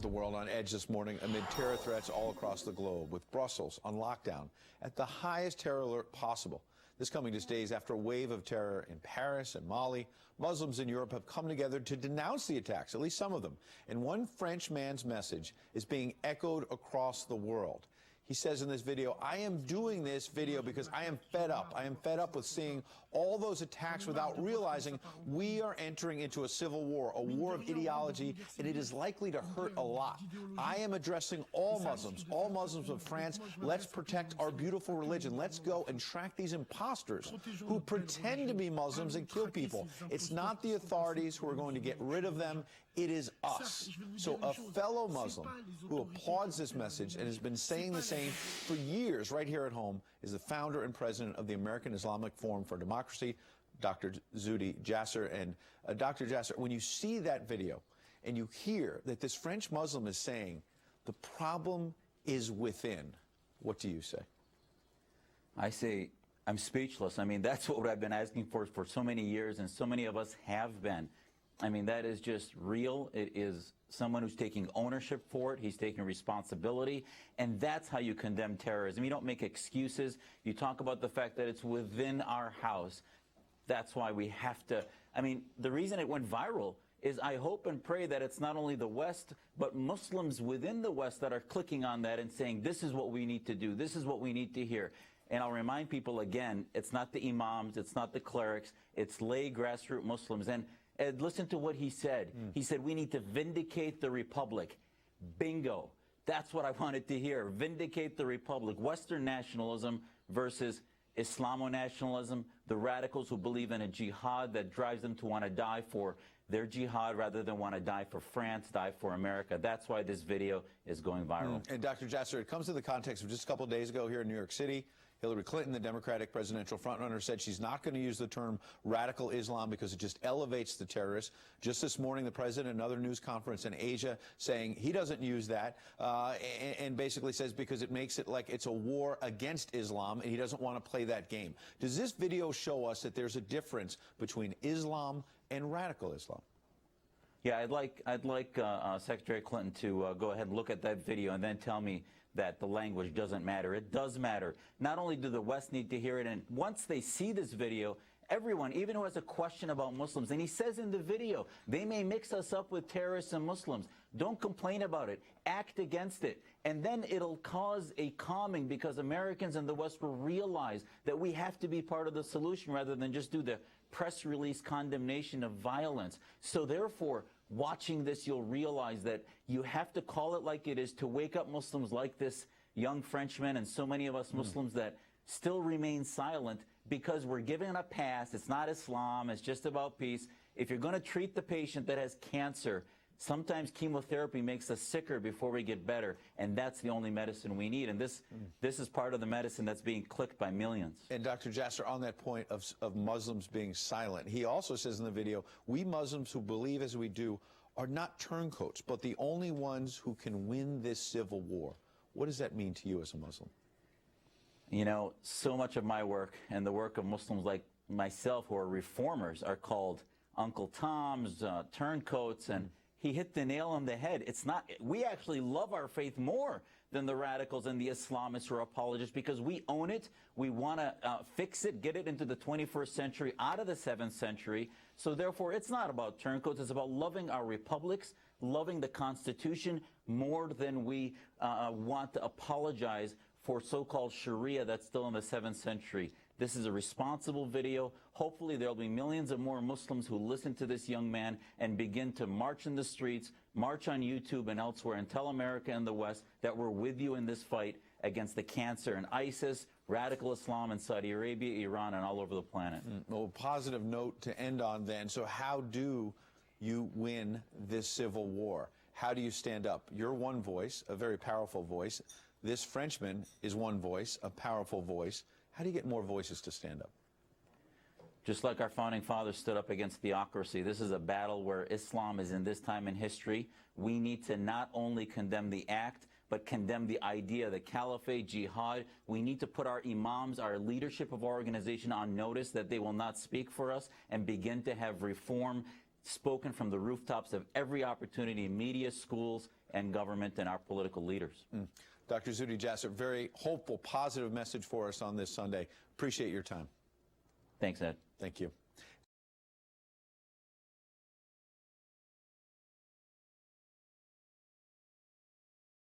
The world on edge this morning amid terror threats all across the globe, with Brussels on lockdown at the highest terror alert possible. This coming just days after a wave of terror in Paris and Mali. Muslims in Europe have come together to denounce the attacks, at least some of them. And one French man's message is being echoed across the world. He says in this video, I am doing this video because I am fed up. I am fed up with seeing all those attacks without realizing we are entering into a civil war, a war of ideology, and it is likely to hurt a lot. I am addressing all Muslims of France. Let's protect our beautiful religion. Let's go and track these imposters who pretend to be Muslims and kill people. It's not the authorities who are going to get rid of them. It is us. So a fellow Muslim who applauds this message and has been saying the same for years right here at home is the founder and president of the American Islamic Forum for Democracy, Dr. Jasser. And Dr. Jasser, when you see that video and you hear that this French Muslim is saying the problem is within, what do you say? I say I'm speechless. I mean, that's what I've been asking for so many years, and so many of us have been. I mean, that is just real. It is someone who's taking ownership for it. He's taking responsibility. And that's how you condemn terrorism. You don't make excuses. You talk about the fact that it's within our house. That's why we have to. I mean, the reason it went viral is I hope and pray that it's not only the West, but Muslims within the West that are clicking on that and saying, this is what we need to do. This is what we need to hear. And I'll remind people again, it's not the imams, it's not the clerics, it's lay grassroots Muslims. And listen to what he said. He said, we need to vindicate the Republic. Bingo. That's what I wanted to hear. Vindicate the Republic. Western nationalism versus Islamo-nationalism, the radicals who believe in a jihad that drives them to want to die for their jihad rather than want to die for France, die for America. That's why this video is going viral. And Dr. Jasser, it comes to the context of just a couple of days ago here in New York City. Hillary Clinton, the Democratic presidential frontrunner, said she's not going to use the term radical Islam because it just elevates the terrorists. Just this morning, the president, another news conference in Asia, saying he doesn't use that and basically says because it makes it like it's a war against Islam and he doesn't want to play that game. Does this video show us that there's a difference between Islam and radical Islam? Yeah, I'd like Secretary Clinton to go ahead and look at that video and then tell me that the language doesn't matter. It does matter. Not only do the West need to hear it, and once they see this video, everyone, even who has a question about Muslims, and he says in the video, they may mix us up with terrorists and Muslims. Don't complain about it. Act against it. And then it'll cause a calming because Americans in the West will realize that we have to be part of the solution rather than just do the press release condemnation of violence. So therefore, watching this, you'll realize that you have to call it like it is to wake up Muslims like this young Frenchman and so many of us Muslims that still remain silent because we're giving a pass. It's not Islam. It's just about peace. If you're going to treat the patient that has cancer, sometimes chemotherapy makes us sicker before we get better, and that's the only medicine we need. And this is part of the medicine that's being clicked by millions. And Dr. Jasser, on that point of Muslims being silent, he also says in the video, we Muslims who believe as we do are not turncoats, but the only ones who can win this civil war. What does that mean to you as a Muslim? You know, so much of my work and the work of Muslims like myself who are reformers are called Uncle Toms, turncoats, and he hit the nail on the head. It's not, we actually love our faith more than the radicals and the Islamists who are apologists because we own it. We want to fix it, get it into the 21st century, out of the 7th century. So therefore, it's not about turncoats. It's about loving our republics, loving the Constitution more than we want to apologize for so-called Sharia that's still in the 7th century. This is a responsible video. Hopefully there'll be millions of more Muslims who listen to this young man and begin to march in the streets, march on YouTube and elsewhere, and tell America and the West that we're with you in this fight against the cancer and ISIS, radical Islam in Saudi Arabia, Iran, and all over the planet. Well, positive note to end on then. So how do you win this civil war? How do you stand up? You're one voice, a very powerful voice. This Frenchman is one voice, a powerful voice. How do you get more voices to stand up? Just like our founding fathers stood up against theocracy, this is a battle where Islam is in this time in history. We need to not only condemn the act, but condemn the idea, the caliphate, jihad. We need to put our imams, our leadership of our organization on notice that they will not speak for us and begin to have reform spoken from the rooftops of every opportunity in media, schools, and government, and our political leaders. Dr. Zuhdi Jasser, very hopeful, positive message for us on this Sunday. Appreciate your time. Thanks, Ed. Thank you.